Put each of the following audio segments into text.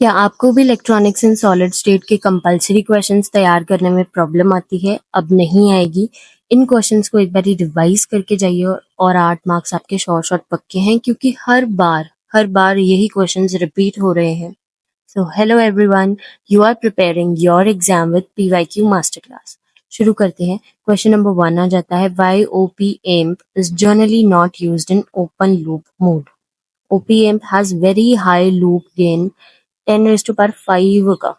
क्या आपको भी इलेक्ट्रॉनिक्स इन सॉलिड स्टेट के कंपलसरी क्वेश्चंस तैयार करने में प्रॉब्लम आती है? अब नहीं आएगी। इन क्वेश्चंस को एक बार रिवाइज करके जाइए और 8 मार्क्स आपके शॉर्ट शॉर्ट पक्के हैं क्योंकि हर बार यही क्वेश्चंस रिपीट हो रहे हैं। So hello everyone, you are preparing your exam with PYQ master class. शुरू करते हैं। क्वेश्चन नंबर 1 आ जाता है, why OP amp is generally not used in open loop mode. OP amp has very high loop gain 10⁻5 का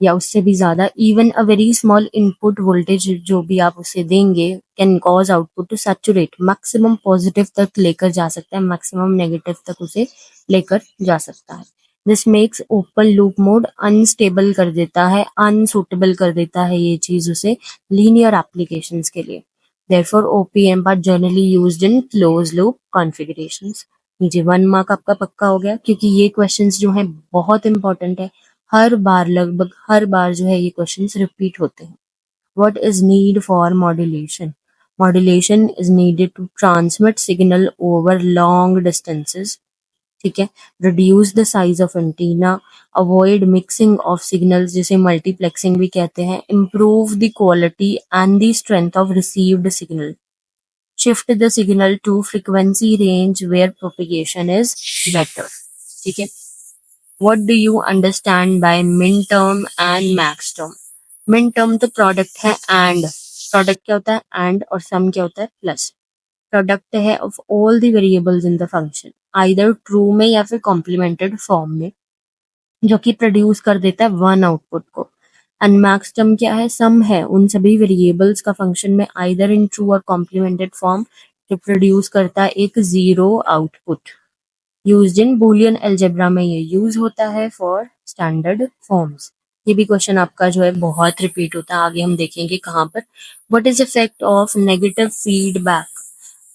या उससे भी ज्यादा. Even a very small input voltage जो भी आप उसे देंगे can cause output to saturate. Maximum positive तक लेकर जा सकता है, मैक्सिमम नेगेटिव तक उसे लेकर जा सकता है. This makes open loop mode unstable कर देता है, अनसुटेबल कर देता है ये चीज उसे लीनियर एप्लीकेशंस के लिए. Therefore, OP-amp are generally used in closed loop configurations. नीचे 1 मार्क आपका पक्का हो गया क्योंकि ये क्वेश्चंस जो हैं बहुत इंपॉर्टेंट है. लगभग हर बार जो है ये क्वेश्चंस रिपीट होते हैं. What is need for modulation? Modulation is needed to transmit signal over long distances. ठीक है. Reduce the size of antenna, avoid mixing of signals जिसे मल्टीप्लेक्सिंग भी कहते हैं, improve the quality and the strength of received signal, shift the signal to frequency range where propagation is better. ठीक है. What do undo understand by min term and max term? Min term तो product है and. Product क्या होता है? And. और sum क्या होता है? प्लस. प्रोडक्ट है of all the variables in the function, either true में या फिर कॉम्प्लीमेंटेड फॉर्म में, जो कि प्रोड्यूस कर देता है वन आउटपुट को. एंड मैक्स टर्म क्या है? सम है उन सभी वेरिएबल्स का फंक्शन में आइदर इन ट्रू और कॉम्प्लीमेंटेड फॉर्म, जो प्रोड्यूस करता है एक zero output. Used in Boolean algebra में ये यूज होता है फॉर स्टैंडर्ड फॉर्म्स. ये भी क्वेश्चन आपका जो है बहुत रिपीट होता है, आगे हम देखेंगे कहाँ पर. What is effect of negative feedback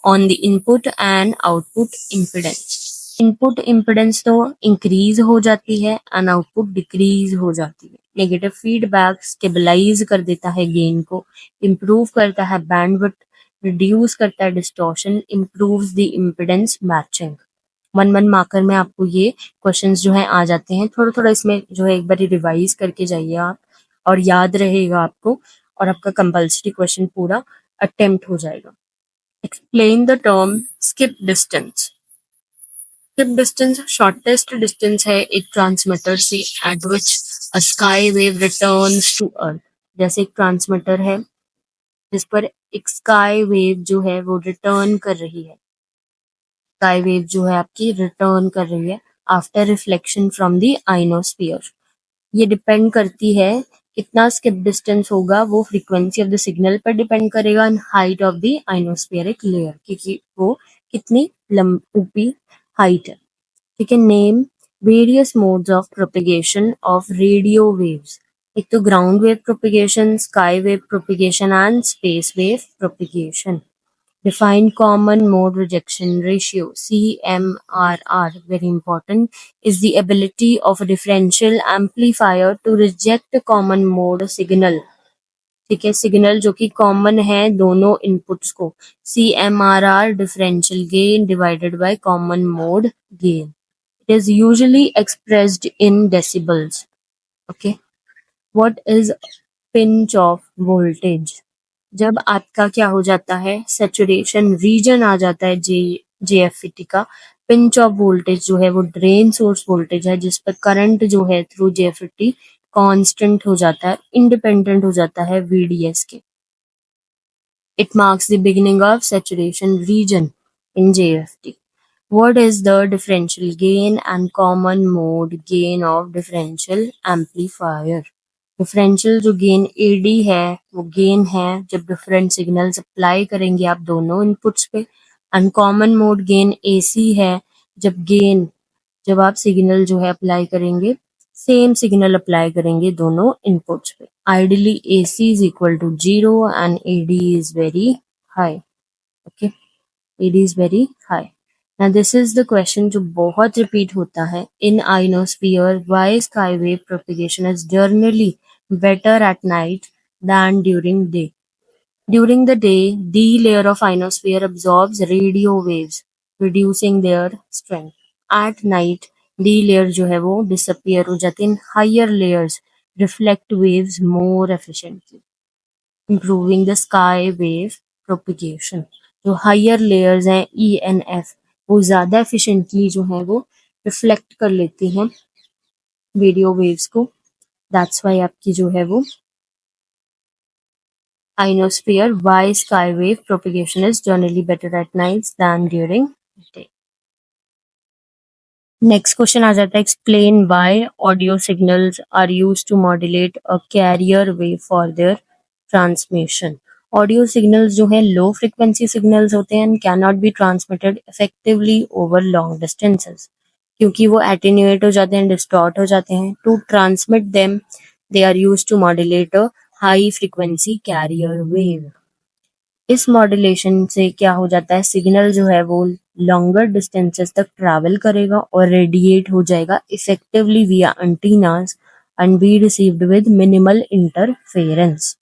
on the input and output impedance? Input impedance तो इंक्रीज हो जाती है एंड आउटपुट डिक्रीज हो जाती है. नेगेटिव फीडबैक स्टेबलाइज कर देता है गेन को, इम्प्रूव करता है बैंडविड्थ, रिड्यूस करता है distortion, improves the impedance matching. 1 marker में आपको ये क्वेश्चंस जो है आ जाते हैं. थोड़ा थोड़ा इसमें जो है एक बार रिवाइज करके जाइए आप, और याद रहेगा आपको, और आपका कंपल्सरी क्वेश्चन पूरा अटेम्प्ट हो जाएगा. Explain the term skip distance. Skip distance shortest distance है एक ट्रांसमीटर से at which a sky wave returns to earth. जैसे एक ट्रांसमीटर है जिस पर एक स्काई वेव जो है वो रिटर्न कर रही है. स्काई वेव जो है आपकी रिटर्न कर रही है after reflection from the ionosphere. ये डिपेंड करती है कितना स्किप डिस्टेंस होगा, वो फ्रीक्वेंसी ऑफ द सिग्नल पर डिपेंड करेगा and height of the ionospheric layer, क्योंकि वो कितनी ऊपी हाइट है. ठीक है. Name various modes of propagation of radio waves. एक तो ground wave propagation, sky wave propagation and space wave propagation. Define common mode rejection ratio, CMRR, very important, is the ability of a differential amplifier to reject a common mode signal. ठीक है. Signal जो कि common है दोनों inputs को. CMRR differential gain divided by common mode gain. It is usually expressed in decibels. Okay. What is pinch of voltage? जब आपका क्या हो जाता है, सैचुरेशन रीजन आ जाता है JFET का, पिंच ऑफ वोल्टेज जो है वो ड्रेन सोर्स वोल्टेज है जिस पर करंट जो है थ्रू JFET कांस्टेंट हो जाता है, इंडिपेंडेंट हो जाता है VDS के. It marks the beginning of saturation region in JFET. What is the differential gain and common mode gain of differential amplifier? Differential जो गेन AD है वो गेन है जब डिफरेंट सिग्नल्स अप्लाई करेंगे आप दोनों इनपुट्स पे. अनकॉमन मोड गेन AC है जब आप सिग्नल जो है अप्लाई करेंगे, सेम सिग्नल अप्लाई करेंगे दोनों इनपुट्स पे. Ideally AC is equal to 0 and AD is very high. Okay. AD is very high. Now this is the question जो बहुत रिपीट होता है. In ionosphere, why skywave propagation is generally better at night than during day? During the day, the layer of ionosphere absorbs radio waves, reducing their strength. At night, D layer जो है वो disappear हो जाती है, higher layers reflect waves more efficiently, improving the sky wave propagation। जो higher layers हैं ENF, वो ज्यादा एफिशिएंटली जो है वो रिफ्लेक्ट कर लेती हैं वीडियो वेव्स को। दैट्स वाई आपकी जो है वो ionosphere, why skywave propagation is generally better at nights than during day। Next question आ जाता है, explain why audio signals are used to modulate a carrier wave for their transmission. Audio signals जो है low frequency signals होते हैं and can not be transmitted effectively over long distances, क्योंकि वो attenuate हो जाते हैं, डिस्टॉर्ट हो जाते हैं। To transmit them they are used to modulate a high frequency carrier wave. इस मॉड्यूलेशन से क्या हो जाता है, सिग्नल जो है वो लॉन्गर डिस्टेंसेस तक ट्रैवल करेगा और रेडिएट हो जाएगा effectively via antennas and be received with minimal interference.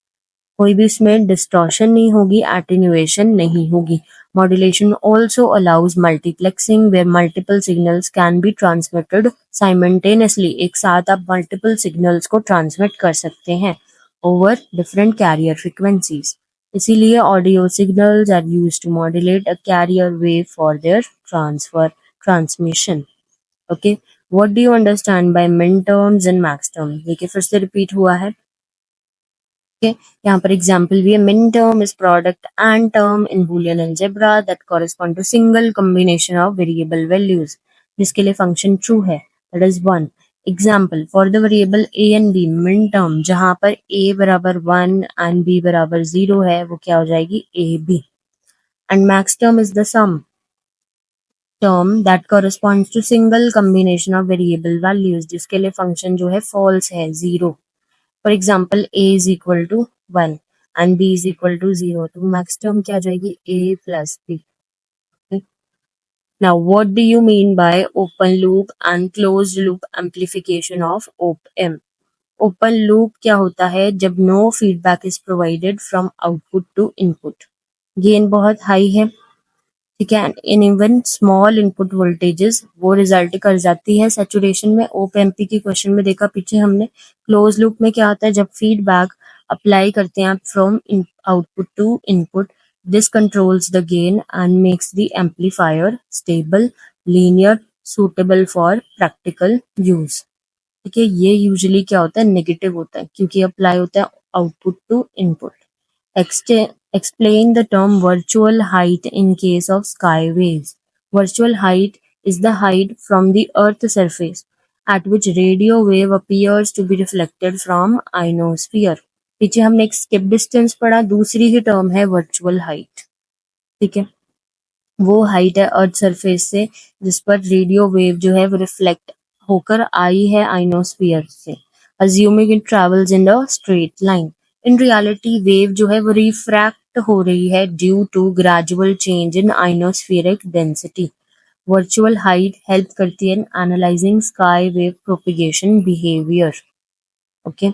कोई भी इसमें डिस्टॉर्शन नहीं होगी, एटेन्यूएशन नहीं होगी। Modulation also allows multiplexing where multiple signals can be transmitted simultaneously. एक साथ आप मल्टीपल सिग्नल्स को ट्रांसमिट कर सकते हैं ओवर डिफरेंट कैरियर फ्रीक्वेंसीज। इसीलिए audio signals are used to modulate a carrier wave for their transmission. Okay, what do you understand by min terms and max term? देखिए फिर से रिपीट हुआ है। Okay, यहाँ पर एग्जाम्पल भी है, min term is product and term in boolean algebra that correspond to single combination of variable values, जिसके लिए फंक्शन ट्रू है, that is 1। Example, for the variable a and b, min term जहाँ पर a बराबर 1 and b बराबर 0 है, वो क्या हो जाएगी, a b। and max term is the sum term that corresponds to single combination of variable values, जिसके लिए फंक्शन जो है false है, 0। For example a is equal to 1 and b is equal to 0, तो मैक्स टर्म क्या आ जाएगी, a plus b। Now what do you mean by open loop and closed loop amplification of op-amp? Open loop क्या होता है, जब no feedback is provided from output to input, gain बहुत हाई है, ठीक है, in even small input voltages वो रिजल्ट कर जाती है सैचुरेशन में। ओपएमपी की क्वेश्चन में देखा पीछे हमने। क्लोज लूप में क्या होता है, जब फीडबैक अप्लाई करते हैं आप from output to input, this controls the gain and makes the amplifier stable, linear, suitable for practical use. ठीक है, ये यूजुअली क्या होता है, नेगेटिव होता है, क्योंकि अप्लाई होता है output to input. Explain the term virtual height in case of sky waves. Virtual height is the height from the Earth's surface at which radio wave appears to be reflected from ionosphere। पीछे हमने एक skip distance पढ़ा, दूसरी ही term है virtual height। ठीक है, वो height है अर्थ सरफेस से जिस पर रेडियो वेव जो है वो रिफ्लेक्ट होकर आई है आइनोस्फीयर से, assuming it travels in a straight line. In reality wave जो है वो रिफ्रैक्ट हो रही है due to gradual change in ionospheric density. Virtual height help करती है in analysing sky wave propagation behaviour. Okay,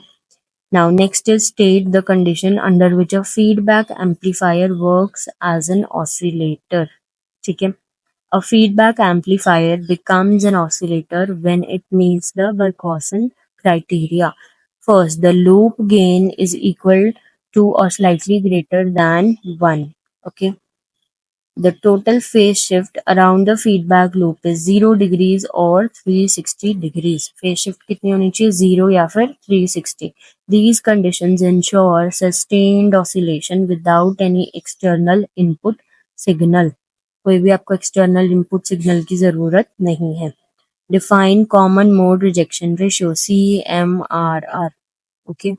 now next is state the condition under which a feedback amplifier works as an oscillator। ठीक है, a feedback amplifier becomes an oscillator when it meets the Barkhausen criteria। First, the loop gain is equal to or slightly greater than 1। Okay, the total phase shift around the feedback loop is 0 degrees or 360 degrees। phase shift कितनी होनी चाहिए, 0 या फिर 360। These conditions ensure sustained oscillation without any external input signal। कोई भी आपको external input signal की जरूरत नहीं है। Define common mode rejection ratio, CMRR। Okay,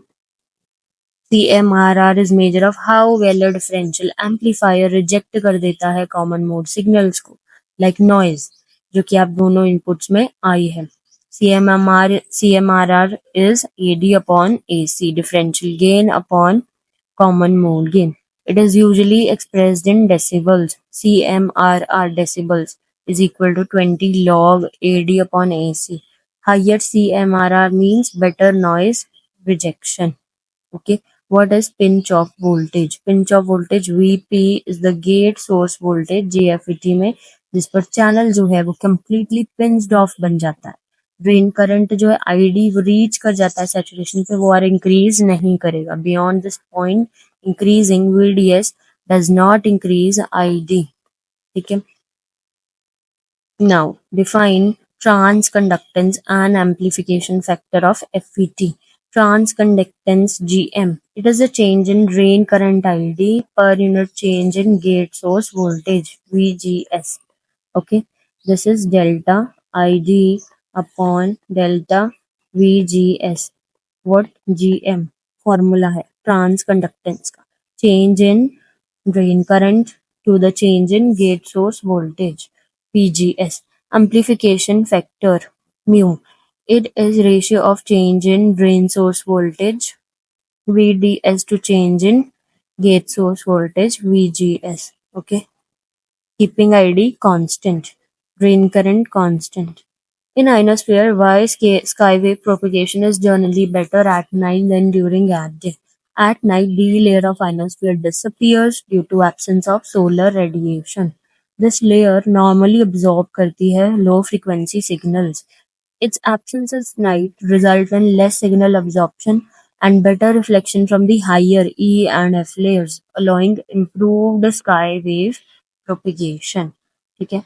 CMRR is measure of how well a differential amplifier reject कर देता है common mode signals को, like noise जो कि आप दोनों inputs में आई है। CMRR is AD upon AC, differential gain upon common mode gain। It is usually expressed in decibels। CMRR decibels is equal to 20 log AD upon AC। Higher CMRR means better noise rejection। Okay, what is pinch off voltage? Pinch off voltage VP is the gate source voltage JFET में जिस पर channel जो है वो completely pinched of बन जाता है। Drain current जो है आईडी वो रीच कर जाता है सैचुरेशन पे, वो और इंक्रीज नहीं करेगा। Beyond this point increasing VDS does not increase ID. ठीक है। Now, define transconductance and amplification factor of FET. Transconductance GM. It is a change in drain current ID per unit change in gate source voltage VGS. Okay, this is delta ID upon delta VGS. What GM formula है transconductance का? Change in drain current to the change in gate source voltage VGS. Amplification factor mu. It is ratio of change in drain source voltage VDS to change in gate source voltage VGS. Okay. Keeping ID constant. Drain current constant. In ionosphere, why skywave propagation is generally better at night than during day. At night, the layer of ionosphere disappears due to absence of solar radiation. This layer normally absorb करती है low frequency signals. Its absence at night results in less signal absorption and better reflection from the higher E and F layers, allowing improved sky wave propagation. ठीक है.